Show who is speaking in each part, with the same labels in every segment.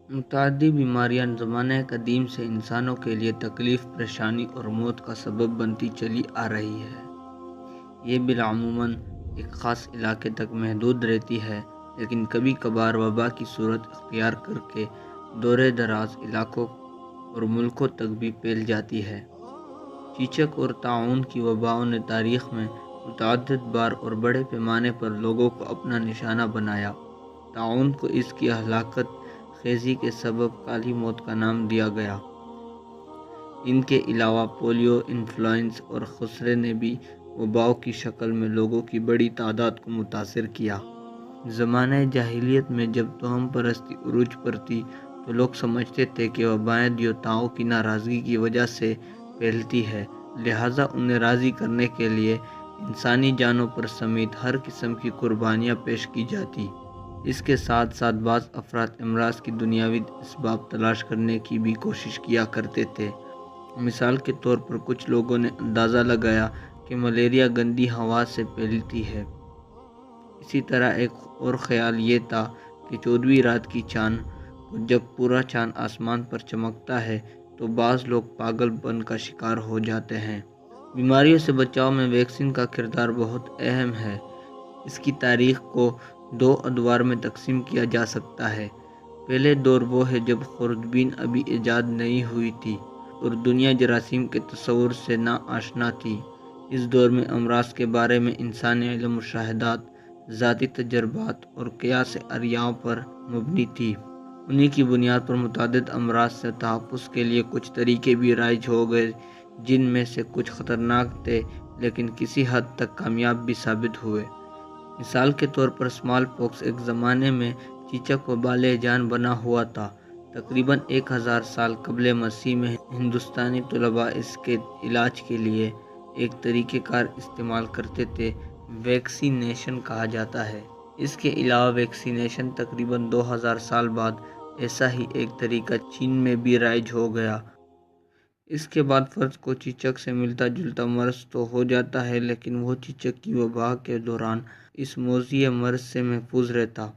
Speaker 1: متعدی بیماریاں زمانہ قدیم سے انسانوں کے لیے تکلیف، پریشانی اور موت کا سبب بنتی چلی آ رہی ہے۔ یہ بالعموماً ایک خاص علاقے تک محدود رہتی ہے، لیکن کبھی کبھار وبا کی صورت اختیار کر کے دور دراز علاقوں اور ملکوں تک بھی پھیل جاتی ہے۔ چیچک اور طاعون کی وباؤں نے تاریخ میں متعدد بار اور بڑے پیمانے پر لوگوں کو اپنا نشانہ بنایا۔ طاعون کو اس کی ہلاکت خیزی کے سبب کالی موت کا نام دیا گیا۔ ان کے علاوہ پولیو، انفلوئنزا اور خسرے نے بھی وباؤں کی شکل میں لوگوں کی بڑی تعداد کو متاثر کیا۔ زمانہ جاہلیت میں جب توہم پرستی عروج پر تھی تو لوگ سمجھتے تھے کہ وبائیں دیوتاؤں کی ناراضگی کی وجہ سے پھیلتی ہے، لہٰذا انہیں راضی کرنے کے لیے انسانی جانوں پر سمیت ہر قسم کی قربانیاں پیش کی جاتی۔ اس کے ساتھ ساتھ بعض افراد امراض کی دنیاوی اسباب تلاش کرنے کی بھی کوشش کیا کرتے تھے۔ مثال کے طور پر کچھ لوگوں نے اندازہ لگایا کہ ملیریا گندی ہوا سے پھیلتی ہے۔ اسی طرح ایک اور خیال یہ تھا کہ 14ویں رات کی چاند کو جب پورا چاند آسمان پر چمکتا ہے تو بعض لوگ پاگل پن کا شکار ہو جاتے ہیں۔ بیماریوں سے بچاؤ میں ویکسین کا کردار بہت اہم ہے۔ اس کی تاریخ کو 2 ادوار میں تقسیم کیا جا سکتا ہے۔ پہلے دور وہ ہے جب خوردبین ابھی ایجاد نہیں ہوئی تھی اور دنیا جراثیم کے تصور سے نا آشنا تھی۔ اس دور میں امراض کے بارے میں انسانی علم، مشاہدات، ذاتی تجربات اور قیاس اریاء پر مبنی تھی۔ انہی کی بنیاد پر متعدد امراض سے تحفظ کے لیے کچھ طریقے بھی رائج ہو گئے، جن میں سے کچھ خطرناک تھے لیکن کسی حد تک کامیاب بھی ثابت ہوئے۔ مثال کے طور پر اسمال پوکس ایک زمانے میں چیچک وبال جان بنا ہوا تھا۔ تقریباً 1000 سال قبل مسیح میں ہندوستانی طلباء اس کے علاج کے لیے ایک طریقہ کار استعمال کرتے تھے، ویکسینیشن کہا جاتا ہے۔ اس کے علاوہ ویکسینیشن تقریباً 2000 سال بعد ایسا ہی ایک طریقہ چین میں بھی رائج ہو گیا۔ اس کے بعد فرد کو چیچک سے ملتا جلتا مرض تو ہو جاتا ہے، لیکن وہ چیچک کی وبا کے دوران اس موذی مرض سے محفوظ رہتا۔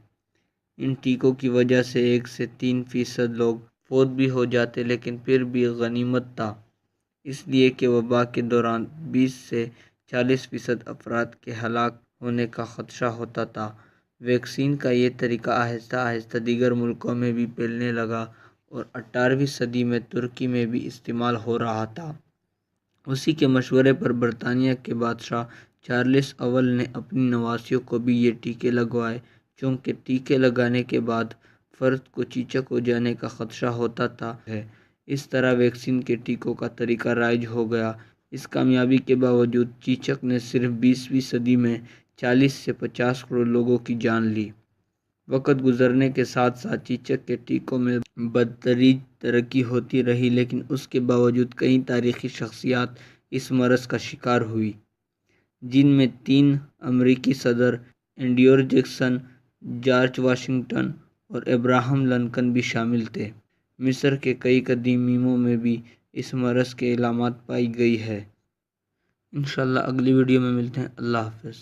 Speaker 1: ان ٹیکوں کی وجہ سے 1 سے 3% لوگ فوت بھی ہو جاتے، لیکن پھر بھی غنیمت تھا، اس لیے کہ وبا کے دوران 20 سے 40% افراد کے ہلاک ہونے کا خدشہ ہوتا تھا۔ ویکسین کا یہ طریقہ آہستہ آہستہ دیگر ملکوں میں بھی پھیلنے لگا اور 18ویں صدی میں ترکی میں بھی استعمال ہو رہا تھا۔ اسی کے مشورے پر برطانیہ کے بادشاہ چارلس اول نے اپنی نواسیوں کو بھی یہ ٹیکے لگوائے، چونکہ ٹیکے لگانے کے بعد فرد کو چیچک ہو جانے کا خدشہ ہوتا تھا۔ اس طرح ویکسین کے ٹیکوں کا طریقہ رائج ہو گیا۔ اس کامیابی کے باوجود چیچک نے صرف 20ویں صدی میں 40 سے 50 کروڑ لوگوں کی جان لی۔ وقت گزرنے کے ساتھ ساتھ چیچک کے ٹیکوں میں بتدریج ترقی ہوتی رہی، لیکن اس کے باوجود کئی تاریخی شخصیات اس مرض کا شکار ہوئی، جن میں 3 امریکی صدر اینڈریو جیکسن، جارج واشنگٹن اور ابراہم لنکن بھی شامل تھے۔ مصر کے کئی قدیم میموں میں بھی اس مرض کے علامات پائی گئی ہے۔ انشاءاللہ اگلی ویڈیو میں ملتے ہیں۔ اللہ حافظ۔